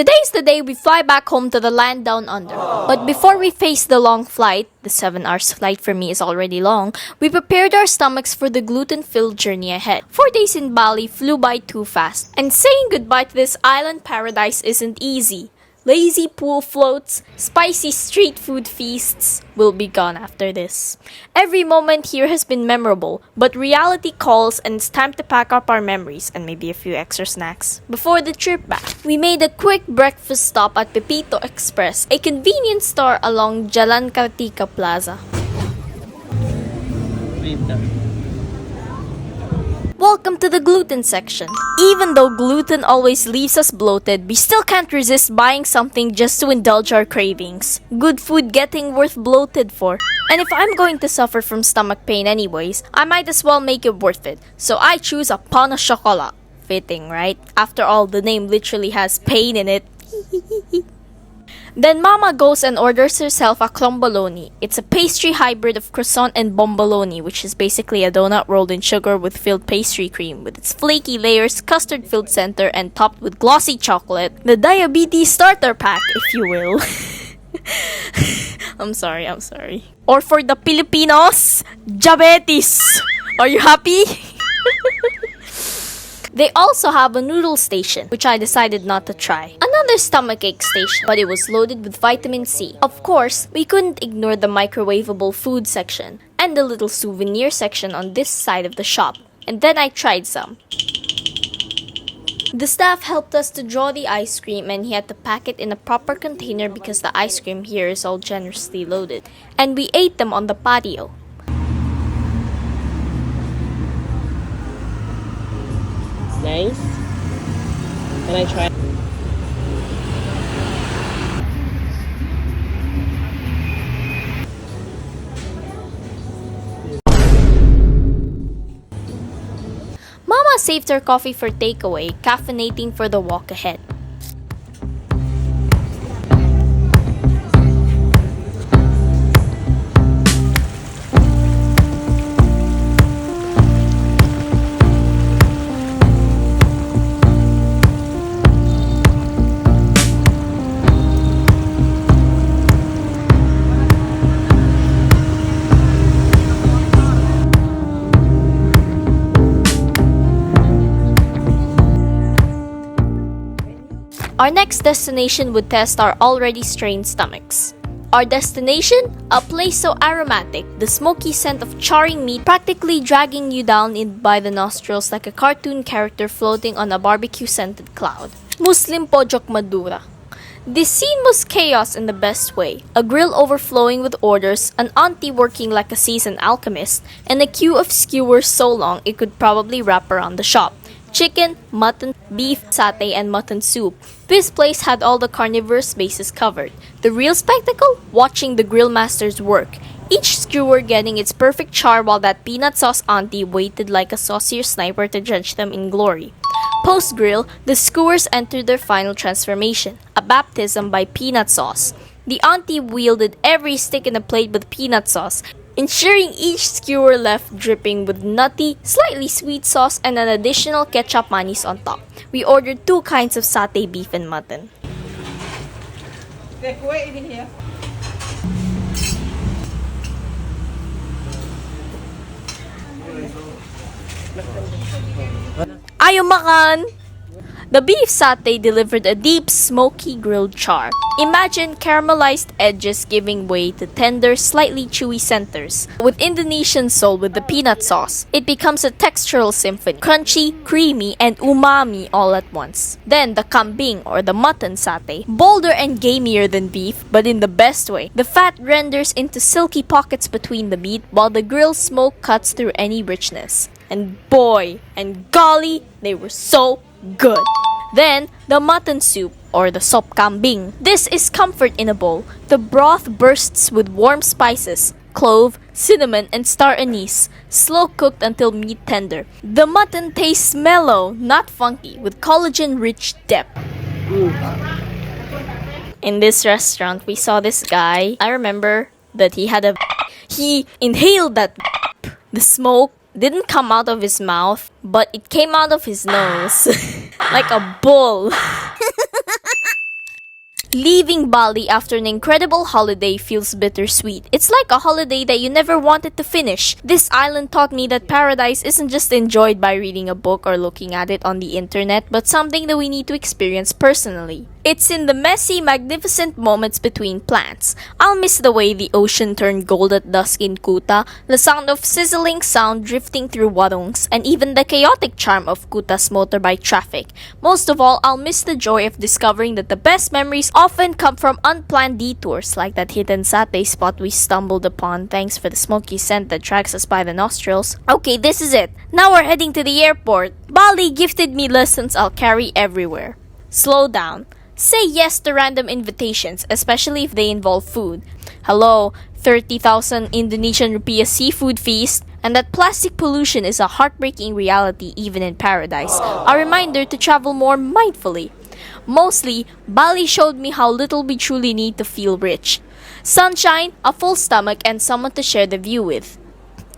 Today's the day we fly back home to the land down under. But before we face the long flight, the 7 hours flight for me is already long, we prepared our stomachs for the gluten-filled journey ahead. 4 days in Bali flew by too fast, and saying goodbye to this island paradise isn't easy. Lazy pool floats, spicy street food feasts will be gone after this. Every moment here has been memorable, but reality calls and it's time to pack up our memories and maybe a few extra snacks before the trip back. We made a quick breakfast stop at Pepito Express, a convenience store along Jalan Kartika Plaza. Welcome to the gluten section. Even though gluten always leaves us bloated, we still can't resist buying something just to indulge our cravings. Good food getting worth bloated for. And if I'm going to suffer from stomach pain anyways, I might as well make it worth it. So I choose a pain au chocolat. Fitting, right? After all, the name literally has pain in it. Then Mama goes and orders herself a cromboloni. It's a pastry hybrid of croissant and bomboloni, which is basically a donut rolled in sugar with filled pastry cream, with its flaky layers, custard-filled center, and topped with glossy chocolate. The diabetes starter pack, if you will. I'm sorry. Or for the Filipinos, diabetes. Are you happy? They also have a noodle station, which I decided not to try. Another stomachache station, but it was loaded with vitamin C. Of course, we couldn't ignore the microwavable food section and the little souvenir section on this side of the shop. And then I tried some. The staff helped us to draw the ice cream and he had to pack it in a proper container because the ice cream here is all generously loaded. And we ate them on the patio. Nice. Can I try? Mama saved her coffee for takeaway, caffeinating for the walk ahead. Our next destination would test our already strained stomachs. Our destination? A place so aromatic, the smoky scent of charring meat practically dragging you down in by the nostrils like a cartoon character floating on a barbecue-scented cloud. Muslim Pojok Madura. This scene was chaos in the best way. A grill overflowing with orders, an auntie working like a seasoned alchemist, and a queue of skewers so long it could probably wrap around the shop. Chicken, mutton, beef, satay, and mutton soup. This place had all the carnivorous bases covered. The real spectacle? Watching the grill masters work. Each skewer getting its perfect char while that peanut sauce auntie waited like a saucier sniper to drench them in glory. Post-grill, the skewers entered their final transformation, a baptism by peanut sauce. The auntie wielded every stick in the plate with peanut sauce, ensuring each skewer left dripping with nutty, slightly sweet sauce and an additional ketchup mayonnaise on top. We ordered 2 kinds of satay beef and mutton. Ayaw makan! The beef satay delivered a deep, smoky grilled char. Imagine caramelized edges giving way to tender, slightly chewy centers. With Indonesian soul with the peanut sauce, it becomes a textural symphony. Crunchy, creamy, and umami all at once. Then the kambing or the mutton satay. Bolder and gamier than beef, but in the best way. The fat renders into silky pockets between the meat, while the grill smoke cuts through any richness. And boy, and golly, they were so good. Then, the mutton soup, or the sop kambing. This is comfort in a bowl. The broth bursts with warm spices, clove, cinnamon, and star anise, slow cooked until meat tender. The mutton tastes mellow, not funky, with collagen-rich depth. In this restaurant, we saw this guy. I remember that he inhaled that. The smoke didn't come out of his mouth, but it came out of his nose. Like a bull. Leaving Bali after an incredible holiday feels bittersweet. It's like a holiday that you never wanted to finish. This island taught me that paradise isn't just enjoyed by reading a book or looking at it on the internet, but something that we need to experience personally. It's in the messy, magnificent moments between plants. I'll miss the way the ocean turned gold at dusk in Kuta, the sound of sizzling sound drifting through Warungs, and even the chaotic charm of Kuta's motorbike traffic. Most of all, I'll miss the joy of discovering that the best memories often come from unplanned detours, like that hidden satay spot we stumbled upon thanks for the smoky scent that drags us by the nostrils. Okay, this is it. Now we're heading to the airport. Bali gifted me lessons I'll carry everywhere. Slow down. Say yes to random invitations, especially if they involve food. Hello, 30,000 Indonesian rupiah seafood feast, and that plastic pollution is a heartbreaking reality even in paradise. A reminder to travel more mindfully. Mostly, Bali showed me how little we truly need to feel rich. Sunshine, a full stomach, and someone to share the view with.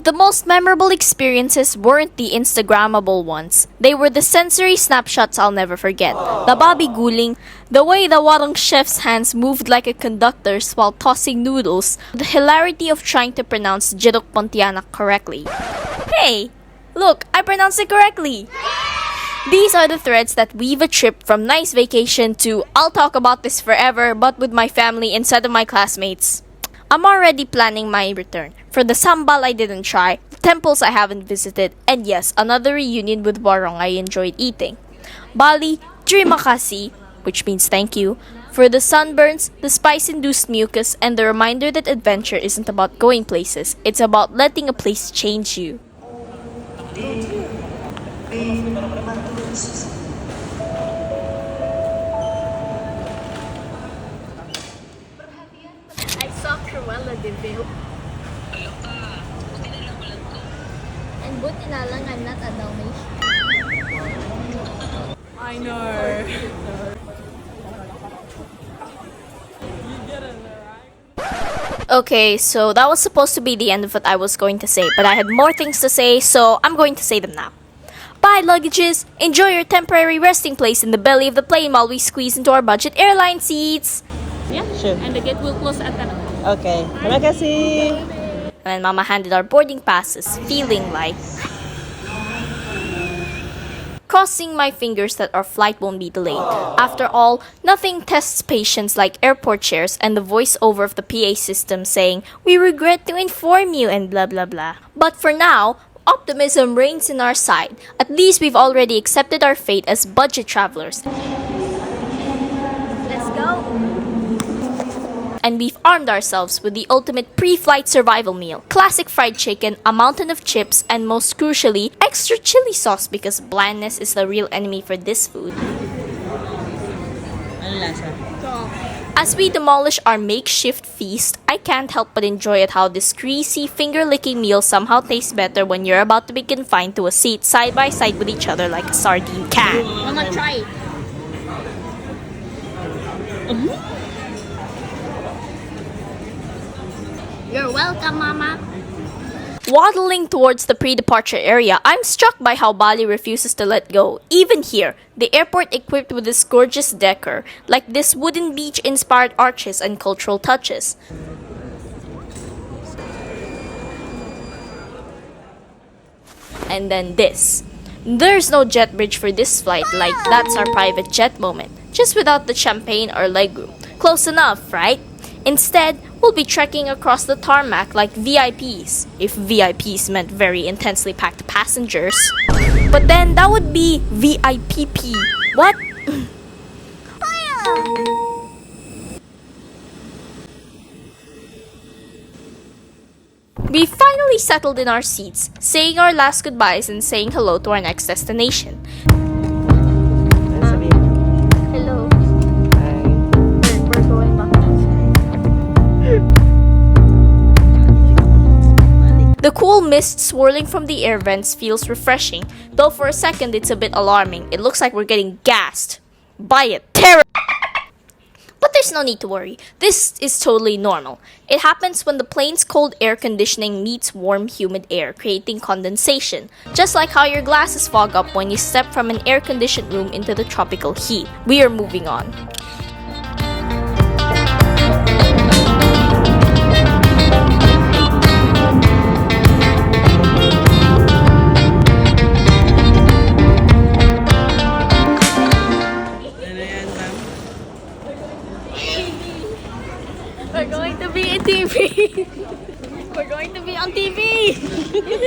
The most memorable experiences weren't the Instagrammable ones. They were the sensory snapshots I'll never forget. The babi guling, the way the Warung chef's hands moved like a conductor's while tossing noodles, the hilarity of trying to pronounce Jeruk Pontianak correctly. Hey! Look, I pronounced it correctly! These are the threads that weave a trip from nice vacation to I'll talk about this forever but with my family instead of my classmates. I'm already planning my return. For the sambal I didn't try, the temples I haven't visited, and yes, another reunion with Warung I enjoyed eating. Bali, terima kasih, which means thank you, for the sunburns, the spice-induced mucus, and the reminder that adventure isn't about going places, it's about letting a place change you. I saw Cruella de Vil. And buti na lang I'm not a Dalmatian. I know. Okay, so that was supposed to be the end of what I was going to say, but I had more things to say, so I'm going to say them now. Bye, luggages! Enjoy your temporary resting place in the belly of the plane while we squeeze into our budget airline seats! Yeah, sure. And the gate will close at 10 o'clock. Okay. Terima kasih. And Mama handed our boarding passes, feeling like... crossing my fingers that our flight won't be delayed. After all, nothing tests patience like airport chairs and the voiceover of the PA system saying, "We regret to inform you," and blah blah blah. But for now, optimism reigns in our side. At least we've already accepted our fate as budget travelers. Let's go! And we've armed ourselves with the ultimate pre-flight survival meal. Classic fried chicken, a mountain of chips, and most crucially, extra chili sauce because blandness is the real enemy for this food. Ano lasa? As we demolish our makeshift feast, I can't help but enjoy at how this greasy, finger-licking meal somehow tastes better when you're about to be confined to a seat side by side with each other like a sardine can. Mama, try it. You're welcome, Mama. Waddling towards the pre-departure area, I'm struck by how Bali refuses to let go. Even here, the airport equipped with this gorgeous decor, like this wooden beach-inspired arches and cultural touches. And then this. There's no jet bridge for this flight, like that's our private jet moment. Just without the champagne or legroom. Close enough, right? Instead, we'll be trekking across the tarmac like VIPs, if VIPs meant very intensely packed passengers. But then that would be VIPP. What? We finally settled in our seats, saying our last goodbyes and saying hello to our next destination. Ano sabihin? Hello. Hi. We're going back. The cool mist swirling from the air vents feels refreshing, though for a second it's a bit alarming. It looks like we're getting gassed by a terror. But there's no need to worry. This is totally normal. It happens when the plane's cold air conditioning meets warm, humid air, creating condensation. Just like how your glasses fog up when you step from an air-conditioned room into the tropical heat. We are moving on. We're going to be in TV. We're going to be on TV.